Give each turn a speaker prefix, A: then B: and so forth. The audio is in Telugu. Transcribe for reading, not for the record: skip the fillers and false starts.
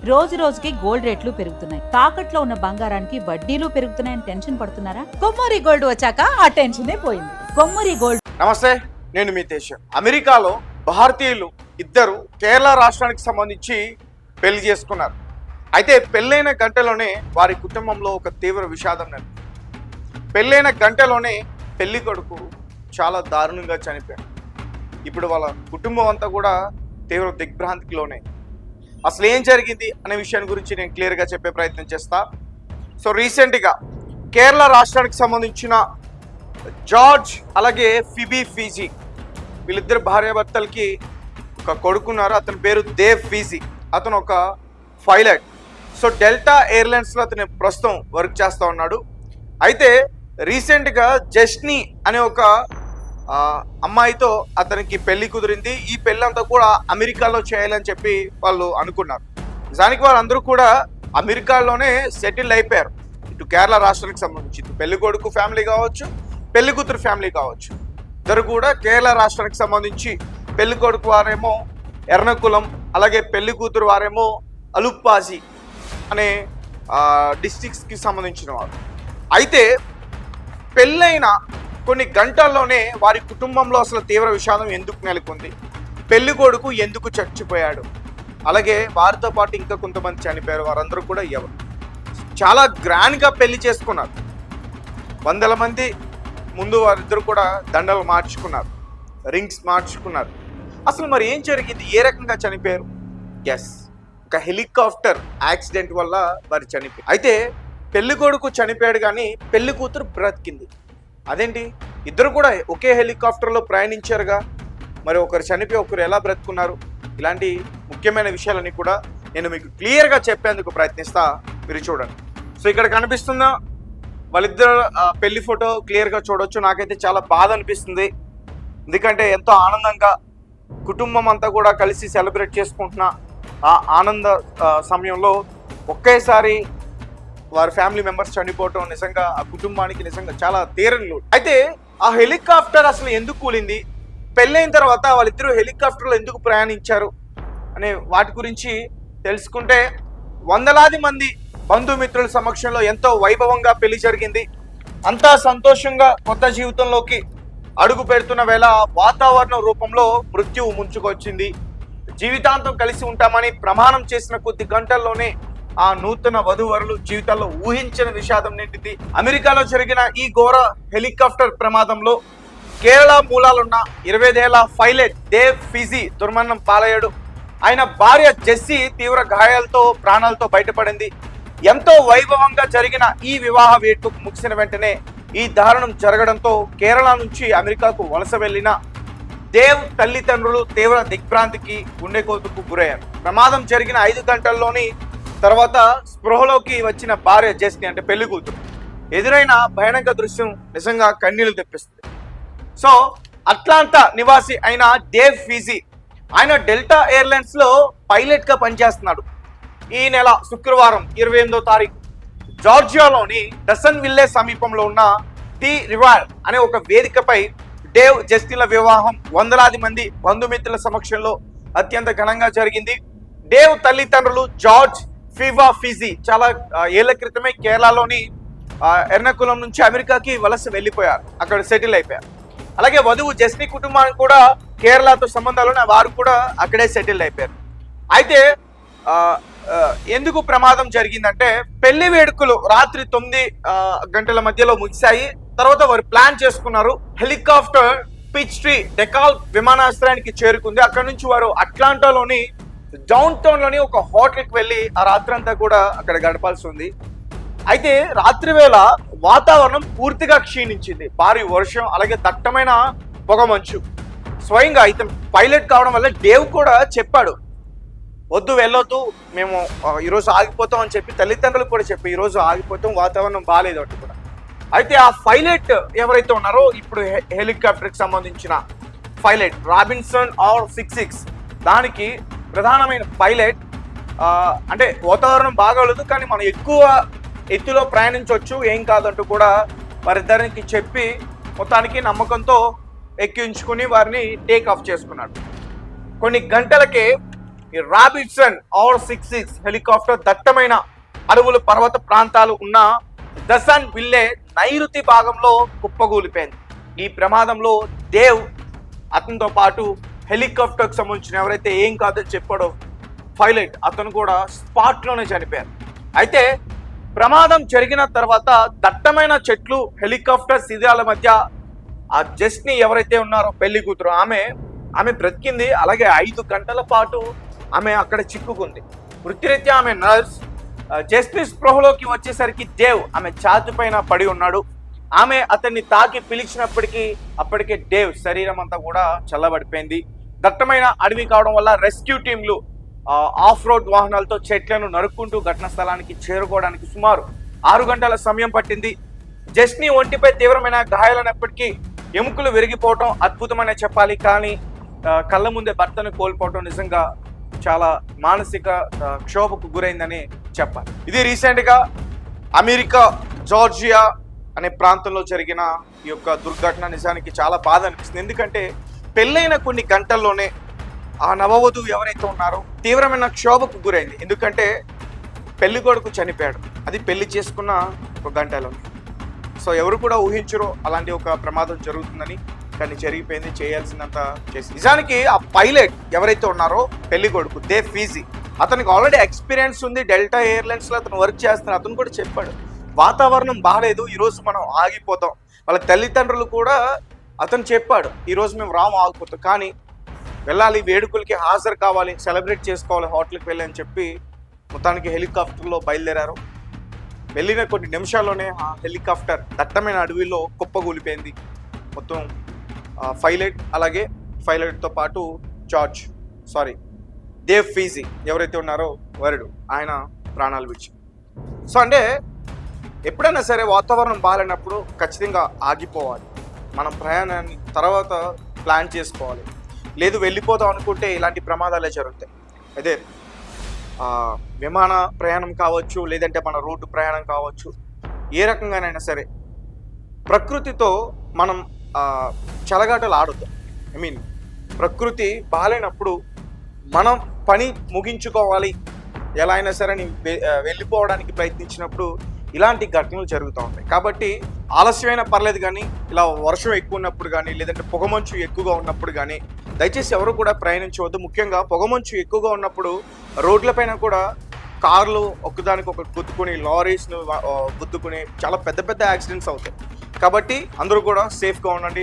A: రోజు రోజుకి గోల్డ్ రేట్లు పెరుగుతున్నాయి. తాకట్లో ఉన్న బంగారానికి వడ్డీలు పెరుగుతున్నాయని టెన్షన్ పడుతున్నారా? కొమ్మూరి గోల్డ్ వచ్చాక ఆ టెన్షనే పోయింది. కొమ్మూరి గోల్డ్.
B: నమస్తే, నేను మీ తేజ. అమెరికాలో భారతీయులు ఇద్దరు కేరళ రాష్ట్రానికి సంబంధించి పెళ్లి చేసుకున్నారు. అయితే పెళ్ళైన గంటలోనే వారి కుటుంబంలో ఒక తీవ్ర విషాదం నెలకొంది. పెళ్ళైన గంటలోనే పెళ్లి కొడుకు చాలా దారుణంగా చనిపోయాడు. ఇప్పుడు వాళ్ళ కుటుంబం అంతా కూడా తీవ్ర దిగ్భ్రాంతికి లోనే. అసలు ఏం జరిగింది అనే విషయాన్ని గురించి నేను క్లియర్గా చెప్పే ప్రయత్నం చేస్తా. సో రీసెంట్గా కేరళ రాష్ట్రానికి సంబంధించిన జార్జ్ అలాగే ఫిజీ వీళ్ళిద్దరు భార్యాభర్తలకి ఒక కొడుకున్నారు. అతని పేరు దేవ్ ఫిజీ. అతను ఒక పైలట్. సో డెల్టా ఎయిర్లైన్స్లో అతను ప్రస్తుతం వర్క్ చేస్తూ ఉన్నాడు. అయితే రీసెంట్గా జస్ని అనే ఒక అమ్మాయితో అతనికి పెళ్లి కుదిరింది. ఈ పెళ్ళంతా కూడా అమెరికాలో చేయాలని చెప్పి వాళ్ళు అనుకున్నారు. నిజానికి వాళ్ళందరూ కూడా అమెరికాలోనే సెటిల్ అయిపోయారు. ఇటు కేరళ రాష్ట్రానికి సంబంధించి పెళ్లి కొడుకు ఫ్యామిలీ కావచ్చు, పెళ్లి కూతురు ఫ్యామిలీ కావచ్చు, ఇద్దరు కూడా కేరళ రాష్ట్రానికి సంబంధించి పెళ్లి కొడుకు వారేమో ఎర్నకులం, అలాగే పెళ్లి కూతురు వారేమో అలుప్పాజీ అనే డిస్ట్రిక్ట్స్కి సంబంధించిన వారు. అయితే పెళ్ళైన కొన్ని గంటల్లోనే వారి కుటుంబంలో అసలు తీవ్ర విషాదం ఎందుకు నెలకొంది, పెళ్లి కొడుకు ఎందుకు చచ్చిపోయాడు, అలాగే వారితో పాటు ఇంకా కొంతమంది చనిపోయారు. వారందరూ కూడా ఎవరు చాలా గ్రాండ్గా పెళ్లి చేసుకున్నారు. వందల మంది ముందు వారిద్దరు కూడా దండలు మార్చుకున్నారు, రింగ్స్ మార్చుకున్నారు. అసలు మరి ఏం జరిగింది, ఏ రకంగా చనిపోయారు? ఎస్, ఒక హెలికాప్టర్ యాక్సిడెంట్ వల్ల వారు చనిపోయారు. అయితే పెళ్లి కొడుకు చనిపోయాడు కానీ పెళ్లి కూతురు బ్రతికింది. అదేంటి, ఇద్దరు కూడా ఒకే హెలికాప్టర్లో ప్రయాణించారుగా, మరి ఒకరు చనిపోయి ఒకరు ఎలా బ్రతుకున్నారు? ఇలాంటి ముఖ్యమైన విషయాలన్నీ కూడా నేను మీకు క్లియర్గా చెప్పేందుకు ప్రయత్నిస్తా. మీరు చూడండి. సో ఇక్కడ కనిపిస్తుందా వాళ్ళిద్దరు పెళ్లి ఫోటో క్లియర్గా చూడవచ్చు. నాకైతే చాలా బాధ అనిపిస్తుంది. ఎందుకంటే ఎంతో ఆనందంగా కుటుంబం అంతా కూడా కలిసి సెలబ్రేట్ చేసుకుంటున్న ఆ ఆనంద సమయంలో ఒకేసారి వారి ఫ్యామిలీ మెంబర్స్ చనిపోవటం నిజంగా ఆ కుటుంబానికి నిజంగా చాలా తీరని లోటు. అయితే ఆ హెలికాప్టర్ అసలు ఎందుకు కూలింది, పెళ్ళైన తర్వాత వాళ్ళిద్దరూ హెలికాప్టర్లో ఎందుకు ప్రయాణించారు అనే వాటి గురించి తెలుసుకుంటే, వందలాది మంది బంధుమిత్రుల సమక్షంలో ఎంతో వైభవంగా పెళ్లి జరిగింది. అంతా సంతోషంగా కొత్త జీవితంలోకి అడుగు పెడుతున్న వేళ వాతావరణం రూపంలో మృత్యువు ముంచుకొచ్చింది. జీవితాంతం కలిసి ఉంటామని ప్రమాణం చేసిన కొద్ది గంటల్లోనే ఆ నూతన వధూవరులు జీవితాల్లో ఊహించిన విషాదం నిండింది. అమెరికాలో జరిగిన ఈ ఘోర హెలికాప్టర్ ప్రమాదంలో కేరళ మూలాలున్న 25 ఏళ్ల పైలట్ దేవ్ ఫిజీ దుర్మరణం పాలయ్యాడు. ఆయన భార్య జెస్సీ తీవ్ర గాయాలతో ప్రాణాలతో బయటపడింది. ఎంతో వైభవంగా జరిగిన ఈ వివాహ వేడుక ముగిసిన వెంటనే ఈ దారుణం జరగడంతో కేరళ నుంచి అమెరికాకు వలస వెళ్లిన దేవ్ తల్లిదండ్రులు తీవ్ర దిగ్భ్రాంతికి గుండెకోతుకు గురయ్యారు. ప్రమాదం జరిగిన 5 గంటల్లోని తర్వాత స్పృహలోకి వచ్చిన భార్య జెస్ని అంటే పెళ్లి కూతురు ఎదురైన భయానక దృశ్యం నిజంగా కన్నీళ్లు తెప్పిస్తుంది. సో అట్లాంటా నివాసి అయిన దేవ్ ఫిజీ, ఆయన డెల్టా ఎయిర్లైన్స్ లో పైలట్ గా పనిచేస్తున్నాడు. ఈ నెల శుక్రవారం 28వ తారీఖు జార్జియాలోని డసన్ విల్లే సమీపంలో ఉన్న టీ రివర్ అనే ఒక వేదికపై దేవ్ జస్టిన్ల వివాహం వందలాది మంది బంధుమిత్రుల సమక్షంలో అత్యంత ఘనంగా జరిగింది. దేవ్ తల్లిదండ్రులు జార్జ్ ఫిజీ చాలా ఏళ్ల క్రితమే కేరళలోని ఎర్నకులం నుంచి అమెరికాకి వలస వెళ్ళిపోయారు, అక్కడ సెటిల్ అయిపోయారు. అలాగే వధువు జస్ని కుటుంబానికి కూడా కేరళతో సంబంధాలున్న వారు కూడా అక్కడే సెటిల్ అయిపోయారు. అయితే ఎందుకు ప్రమాదం జరిగిందంటే, పెళ్లి వేడుకలు రాత్రి 9 గంటల మధ్యలో ముగిశాయి. తర్వాత వారు ప్లాన్ చేసుకున్నారు. హెలికాప్టర్ పిచ్ట్రీ డెకాల్ విమానాశ్రయానికి చేరుకుంది. అక్కడ నుంచి వారు అట్లాంటాలోని డౌన్ టౌన్ లోని ఒక హోటల్కి వెళ్ళి ఆ రాత్రి అంతా కూడా అక్కడ గడపాల్సి ఉంది. అయితే రాత్రి వేళ వాతావరణం పూర్తిగా క్షీణించింది. భారీ వర్షం, అలాగే దట్టమైన పొగమంచు. స్వయంగా ఇతను పైలట్ కావడం వల్ల దేవ్ కూడా చెప్పాడు, వద్దు వెళ్ళొద్దు, మేము ఈరోజు ఆగిపోతాం అని చెప్పి తల్లిదండ్రులు కూడా చెప్పి ఈరోజు ఆగిపోతాం, వాతావరణం బాగాలేదు అంటూ కూడా. అయితే ఆ పైలట్ ఎవరైతే ఉన్నారో ఇప్పుడు హెలికాప్టర్కి సంబంధించిన పైలట్ రాబిన్సన్ R66 దానికి ప్రధానమైన పైలట్ అంటే వాతావరణం బాగోలేదు కానీ మనం ఎక్కువ ఎత్తులో ప్రయాణించవచ్చు, ఏం కాదంటూ కూడా వారిద్దరికి చెప్పి మొత్తానికి నమ్మకంతో ఎక్కించుకుని వారిని టేక్ ఆఫ్ చేసుకున్నాడు. కొన్ని గంటలకే ఈ రాబిన్సన్ R-66 హెలికాప్టర్ దట్టమైన అడవులు పర్వత ప్రాంతాలు ఉన్న దసన్ విల్లే నైరుతి భాగంలో కుప్పగూలిపోయింది. ఈ ప్రమాదంలో దేవ్ అతనితో పాటు హెలికాప్టర్కి సంబంధించిన ఎవరైతే ఏం కాదని చెప్పాడో పైలట్ అతను కూడా స్పాట్లోనే చనిపోయారు. అయితే ప్రమాదం జరిగిన తర్వాత దట్టమైన చెట్లు హెలికాప్టర్ శిథిలాల మధ్య ఆ జస్ని ఎవరైతే ఉన్నారో పెళ్లి కూతురు ఆమె బ్రతికింది. అలాగే 5 గంటల పాటు ఆమె అక్కడ చిక్కుకుంది. వృత్తిరీత్యా ఆమె నర్స్. జస్ని స్పృహలోకి వచ్చేసరికి దేవ్ ఆమె ఛాతి పైన పడి ఉన్నాడు. ఆమె అతన్ని తాకి పిలిచినప్పటికీ అప్పటికే దేవ్ శరీరం అంతా కూడా చల్లబడిపోయింది. దట్టమైన అడవి కావడం వల్ల రెస్క్యూ టీంలు ఆఫ్ రోడ్ వాహనాలతో చెట్లను నరుక్కుంటూ ఘటనా స్థలానికి చేరుకోవడానికి సుమారు 6 గంటల సమయం పట్టింది. జస్ని ఒంటిపై తీవ్రమైన గాయాలైనప్పటికీ ఎముకలు విరిగిపోవటం అద్భుతమనే చెప్పాలి. కానీ కళ్ళ ముందే భర్తను కోల్పోవటం నిజంగా చాలా మానసిక క్షోభకు గురైందని చెప్పాలి. ఇది రీసెంట్గా అమెరికా జార్జియా అనే ప్రాంతంలో జరిగిన ఈ యొక్క దుర్ఘటన నిజానికి చాలా బాధ అనిపిస్తుంది. ఎందుకంటే పెళ్ళైన కొన్ని గంటల్లోనే ఆ నవవధువు ఎవరైతే ఉన్నారో తీవ్రమైన క్షోభకు గురైంది. ఎందుకంటే పెళ్లి కొడుకు చనిపోయాడు, అది పెళ్లి చేసుకున్న ఒక గంటలో. సో ఎవరు కూడా ఊహించరు అలాంటి ఒక ప్రమాదం జరుగుతుందని. కానీ జరిగిపోయింది, చేయాల్సిందంత చేసి. నిజానికి ఆ పైలట్ ఎవరైతే ఉన్నారో పెళ్లి కొడుకు దేవ్ ఫీజీ, అతనికి ఆల్రెడీ ఎక్స్పీరియన్స్ ఉంది. డెల్టా ఎయిర్లైన్స్లో అతను వర్క్ చేస్తున్నారు. అతను కూడా చెప్పాడు వాతావరణం బాగాలేదు, ఈరోజు మనం ఆగిపోతాం. వాళ్ళ తల్లిదండ్రులు కూడా అతను చెప్పాడు ఈరోజు మేము రాము ఆగిపోతాం, కానీ వెళ్ళాలి, వేడుకలకి హాజరు కావాలి, సెలబ్రేట్ చేసుకోవాలి, హోటల్కి వెళ్ళి అని చెప్పి మొత్తానికి హెలికాప్టర్లో బయలుదేరారు. వెళ్ళిన కొన్ని నిమిషాల్లోనే ఆ హెలికాప్టర్ దట్టమైన అడవిలో కుప్పగూలిపోయింది. మొత్తం పైలట్ అలాగే పైలట్తో పాటు దేవ్ ఫీజీ ఎవరైతే ఉన్నారో వరుడు ఆయన ప్రాణాలు విడిచారు. సో అంటే ఎప్పుడైనా సరే వాతావరణం బాగాలేనప్పుడు ఖచ్చితంగా ఆగిపోవాలి. మనం ప్రయాణాన్ని తర్వాత ప్లాన్ చేసుకోవాలి. లేదు వెళ్ళిపోదాం అనుకుంటే ఇలాంటి ప్రమాదాలే జరుగుతాయి. అదే విమాన ప్రయాణం కావచ్చు, లేదంటే మన రోడ్డు ప్రయాణం కావచ్చు, ఏ రకంగానైనా సరే ప్రకృతితో మనం చెలగాటలు ఆడుతాం. ప్రకృతి బాగాలేనప్పుడు మనం పని ముగించుకోవాలి, ఎలా అయినా సరే వెళ్ళిపోవడానికి ప్రయత్నించినప్పుడు ఇలాంటి ఘటనలు జరుగుతూ ఉంటాయి. కాబట్టి ఆలస్యమైనా పర్లేదు, కానీ ఇలా వర్షం ఎక్కువ ఉన్నప్పుడు కానీ, లేదంటే పొగమంచు ఎక్కువగా ఉన్నప్పుడు కానీ దయచేసి ఎవరు కూడా ప్రయాణించవద్దు. ముఖ్యంగా పొగమంచు ఎక్కువగా ఉన్నప్పుడు రోడ్లపైన కూడా కార్లు ఒకదానికొకటి గుద్దుకుని, లారీస్ను గుద్దుకుని చాలా పెద్ద పెద్ద యాక్సిడెంట్స్ అవుతాయి. కాబట్టి అందరూ కూడా సేఫ్గా ఉండండి.